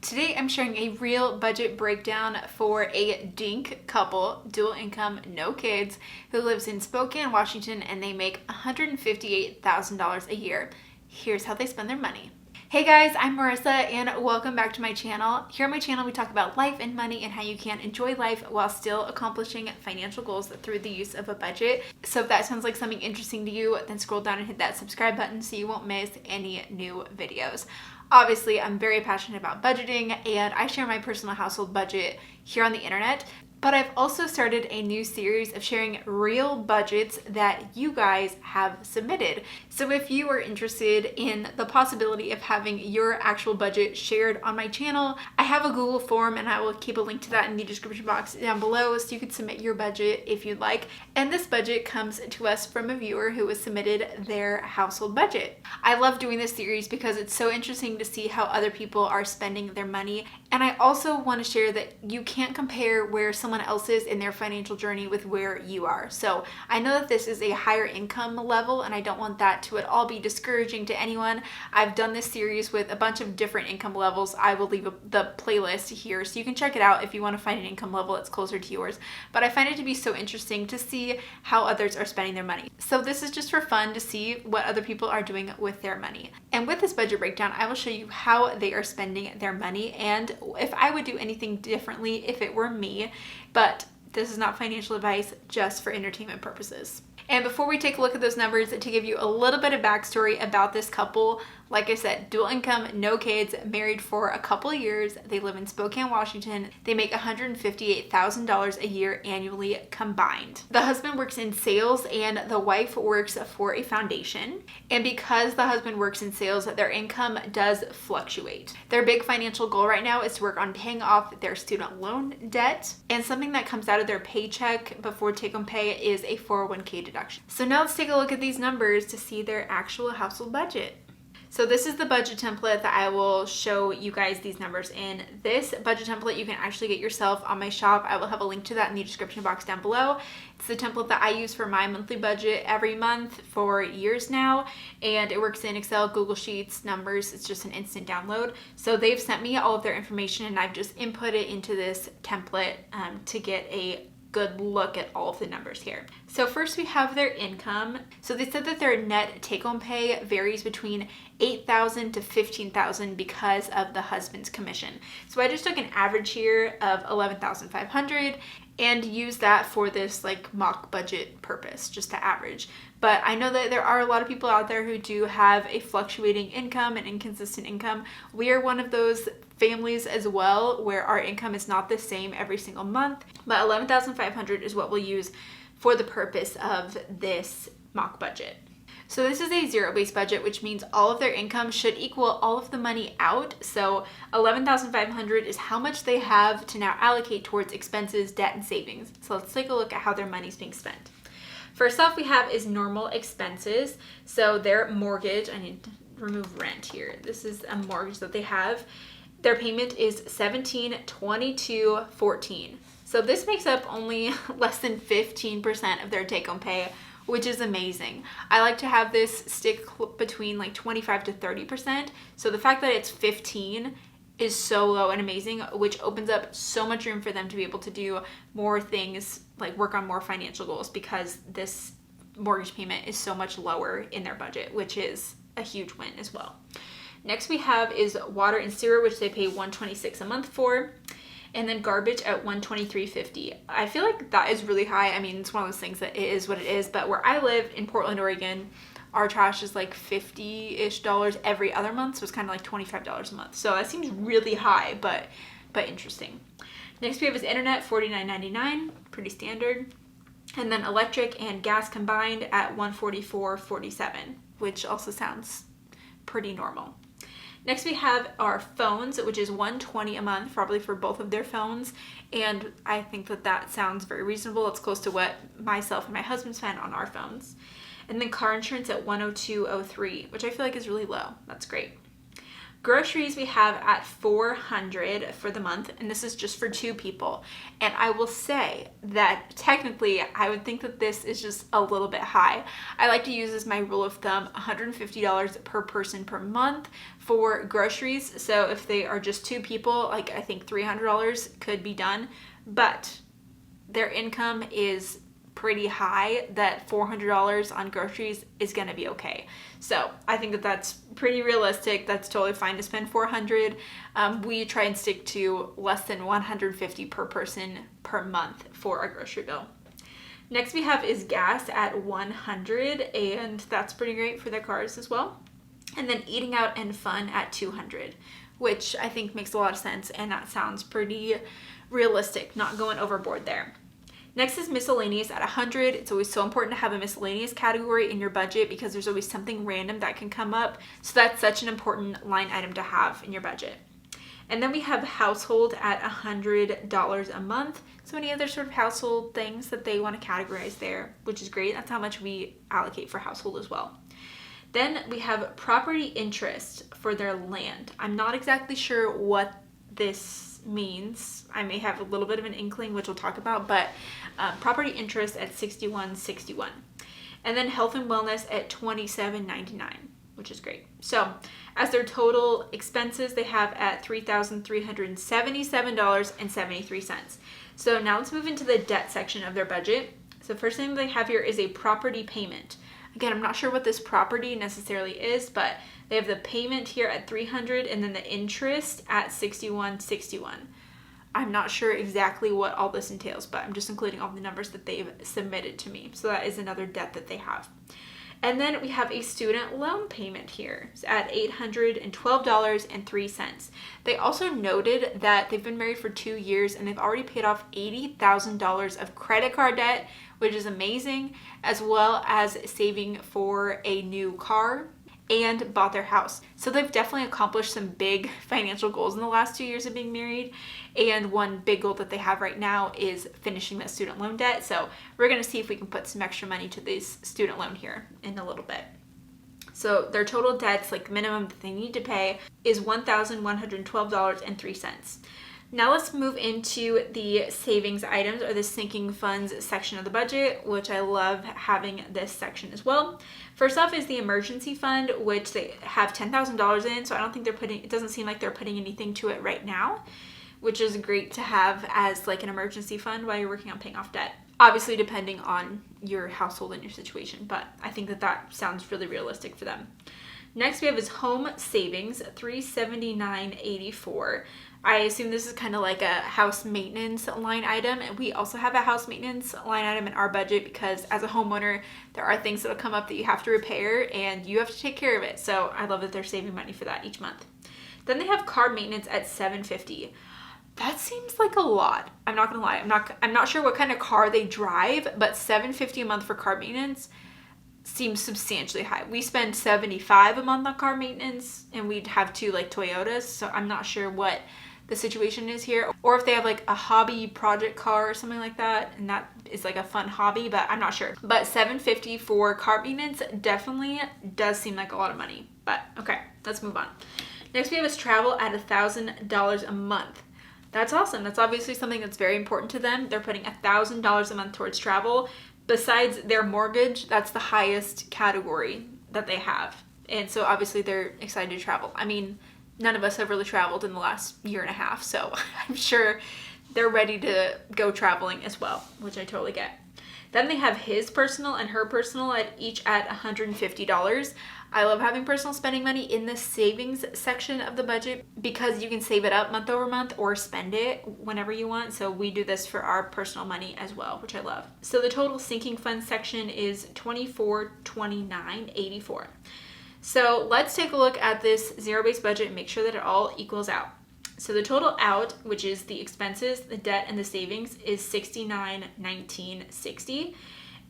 Today I'm sharing a real budget breakdown for a dink couple, dual income, no kids, who lives in Spokane, Washington, and they make $158,000 a year. Here's how they spend their money. Hey guys, I'm Marissa and welcome back to my channel. Here on my channel we talk about life and money and how you can enjoy life while still accomplishing financial goals through the use of a budget. So if that sounds like something interesting to you, then scroll down and hit that subscribe button so you won't miss any new videos. Obviously, I'm very passionate about budgeting and I share my personal household budget here on the internet. But I've also started a new series of sharing real budgets that you guys have submitted. So if you are interested in the possibility of having your actual budget shared on my channel, I have a Google form and I will keep a link to that in the description box down below so you can submit your budget if you'd like. And this budget comes to us from a viewer who has submitted their household budget. I love doing this series because it's so interesting to see how other people are spending their money. And I also want to share that you can't compare where someone else is in their financial journey with where you are. So I know that this is a higher income level and I don't want that to at all be discouraging to anyone. I've done this series with a bunch of different income levels. I will leave the playlist here so you can check it out if you want to find an income level that's closer to yours. But I find it to be so interesting to see how others are spending their money. So this is just for fun to see what other people are doing with their money. And with this budget breakdown, I will show you how they are spending their money and if I would do anything differently if it were me. But this is not financial advice, just for entertainment purposes. And before we take a look at those numbers, to give you a little bit of backstory about this couple, like I said, dual income, no kids, married for a couple of years. They live in Spokane, Washington. They make $158,000 a year annually combined. The husband works in sales and the wife works for a foundation. And because the husband works in sales, their income does fluctuate. Their big financial goal right now is to work on paying off their student loan debt. And something that comes out of their paycheck before take-home pay is a 401k deduction. So now let's take a look at these numbers to see their actual household budget. So this is the budget template that I will show you guys these numbers in. This budget template you can actually get yourself on my shop. I will have a link to that in the description box down below. It's the template that I use for my monthly budget every month for years now, and it works in Excel, Google Sheets, numbers. It's just an instant download. So they've sent me all of their information and I've just input it into this template to get a good look at all of the numbers here. So first we have their income. So they said that their net take-home pay varies between $8,000 to $15,000 because of the husband's commission. So I just took an average here of $11,500 and used that for this like mock budget purpose, just to average. But I know that there are a lot of people out there who do have a fluctuating income and inconsistent income. We are one of those families as well where our income is not the same every single month, but $11,500 is what we'll use for the purpose of this mock budget. So this is a zero-based budget, which means all of their income should equal all of the money out. So $11,500 is how much they have to now allocate towards expenses, debt, and savings. So let's take a look at how their money's being spent. First off we have is normal expenses. So their mortgage, I need to remove rent here. This is a mortgage that they have. Their payment is $17,22.14. So this makes up only less than 15% of their take-home pay, which is amazing. I like to have this stick between like 25 to 30%. So the fact that it's 15 is so low and amazing, which opens up so much room for them to be able to do more things, like work on more financial goals, because this mortgage payment is so much lower in their budget, which is a huge win as well. Next we have is water and sewer, which they pay $126 a month for. And then garbage at $123.50. I feel like that is really high. I mean, it's one of those things that it is what it is, but where I live in Portland, Oregon, our trash is like $50-ish every other month, so it's kind of like $25 a month. So that seems really high, but interesting. Next we have is internet, $49.99, pretty standard. And then electric and gas combined at $144.47, which also sounds pretty normal. Next we have our phones, which is $120 a month, probably for both of their phones. And I think that that sounds very reasonable. It's close to what myself and my husband spend on our phones. And then car insurance at $102.03, which I feel like is really low. That's great. Groceries we have at $400 for the month, and this is just for 2 people. And I will say that technically I would think that this is just a little bit high. I like to use as my rule of thumb $150 per person per month for groceries. So if they are just 2 people, like I think $300 could be done, but their income is pretty high that $400 on groceries is going to be okay. So I think that that's pretty realistic. That's totally fine to spend $400. We try and stick to less than $150 per person per month for our grocery bill. Next we have is gas at $100, and that's pretty great for their cars as well. And then eating out and fun at $200, which I think makes a lot of sense, and that sounds pretty realistic, not going overboard there. Next is miscellaneous at $100. It's always so important to have a miscellaneous category in your budget because there's always something random that can come up. So that's such an important line item to have in your budget. And then we have household at $100 a month. So any other sort of household things that they want to categorize there, which is great. That's how much we allocate for household as well. Then we have property interest for their land. I'm not exactly sure what this means. I may have a little bit of an inkling, which we'll talk about, but property interest at $61.61, and then health and wellness at $27.99, which is great. So as their total expenses, they have at $3,377.73. So now let's move into the debt section of their budget. So first thing they have here is a property payment. Again, I'm not sure what this property necessarily is, but they have the payment here at $300 and then the interest at $61.61. I'm not sure exactly what all this entails, but I'm just including all the numbers that they've submitted to me. So that is another debt that they have. And then we have a student loan payment here at $812.03. They also noted that they've been married for 2 years and they've already paid off $80,000 of credit card debt, which is amazing, as well as saving for a new car and bought their house. So they've definitely accomplished some big financial goals in the last 2 years of being married. And one big goal that they have right now is finishing that student loan debt. So we're going to see if we can put some extra money to this student loan here in a little bit. So their total debts, like minimum that they need to pay, is $1,112.03. Now let's move into the savings items, or the sinking funds section of the budget, which I love having this section as well. First off is the emergency fund, which they have $10,000 in, so I don't think it doesn't seem like they're putting anything to it right now, which is great to have as like an emergency fund while you're working on paying off debt. Obviously depending on your household and your situation, but I think that sounds really realistic for them. Next we have is home savings, $379.84. I assume this is kind of like a house maintenance line item. And we also have a house maintenance line item in our budget because as a homeowner, there are things that will come up that you have to repair and you have to take care of it. So I love that they're saving money for that each month. Then they have car maintenance at $750. That seems like a lot. I'm not gonna lie. I'm not sure what kind of car they drive, but $750 a month for car maintenance seems substantially high. We spend $75 a month on car maintenance and we'd have 2 like Toyotas. So I'm not sure what the situation is here, or if they have like a hobby project car or something like that, and that is like a fun hobby, but I'm not sure. But $750 for car maintenance definitely does seem like a lot of money, but okay, let's move on. Next we have is travel at $1,000 a month. That's awesome. That's obviously something that's very important to them. They're putting $1,000 a month towards travel. Besides their mortgage, that's the highest category that they have, and so obviously they're excited to travel. I mean, none of us have really traveled in the last year and a half, so I'm sure they're ready to go traveling as well, which I totally get. Then they have his personal and her personal each at $150. I love having personal spending money in the savings section of the budget because you can save it up month over month or spend it whenever you want. So we do this for our personal money as well, which I love. So the total sinking fund section is $2429.84. So let's take a look at this zero-based budget and make sure that it all equals out. So the total out, which is the expenses, the debt, and the savings, is $6919.60.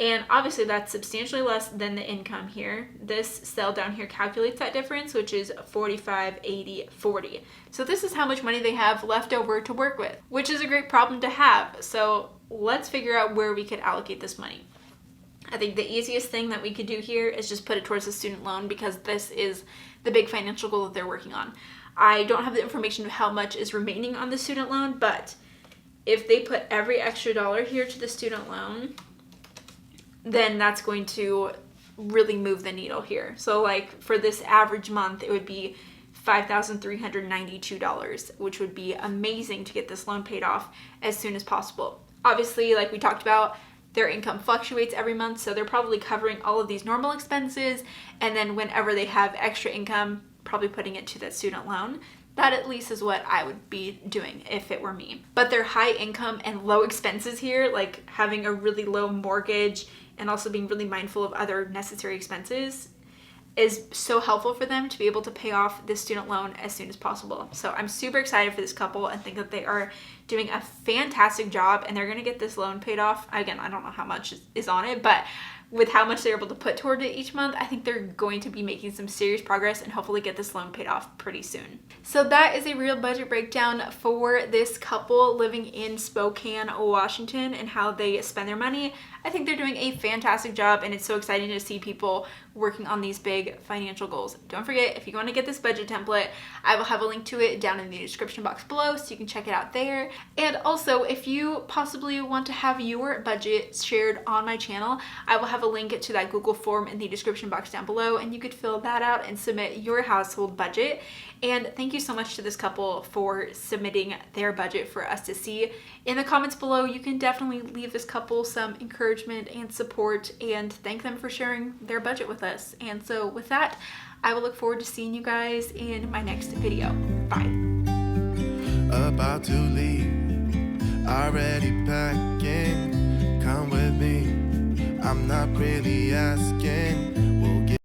And obviously that's substantially less than the income here. This cell down here calculates that difference, which is $4580.40. So this is how much money they have left over to work with, which is a great problem to have. So let's figure out where we could allocate this money. I think the easiest thing that we could do here is just put it towards the student loan because this is the big financial goal that they're working on. I don't have the information of how much is remaining on the student loan, but if they put every extra dollar here to the student loan, then that's going to really move the needle here. So like for this average month, it would be $5,392, which would be amazing to get this loan paid off as soon as possible. Obviously, like we talked about, their income fluctuates every month, so they're probably covering all of these normal expenses, and then whenever they have extra income, probably putting it to that student loan. That at least is what I would be doing if it were me. But their high income and low expenses here, like having a really low mortgage and also being really mindful of other necessary expenses, is so helpful for them to be able to pay off this student loan as soon as possible. So I'm super excited for this couple and think that they are doing a fantastic job, and they're going to get this loan paid off. Again, I don't know how much is on it, but with how much they're able to put toward it each month, I think they're going to be making some serious progress and hopefully get this loan paid off pretty soon. So that is a real budget breakdown for this couple living in Spokane, Washington, and how they spend their money. I think they're doing a fantastic job, and it's so exciting to see people working on these big financial goals. Don't forget, if you want to get this budget template, I will have a link to it down in the description box below, so you can check it out there. And also, if you possibly want to have your budget shared on my channel, I will have a link to that Google form in the description box down below, and you could fill that out and submit your household budget. And thank you so much to this couple for submitting their budget for us to see. In the comments below, you can definitely leave this couple some encouragement and support and thank them for sharing their budget with us. And so with that, I will look forward to seeing you guys in my next video. Bye. About to leave, already packing, come with me, I'm not really asking.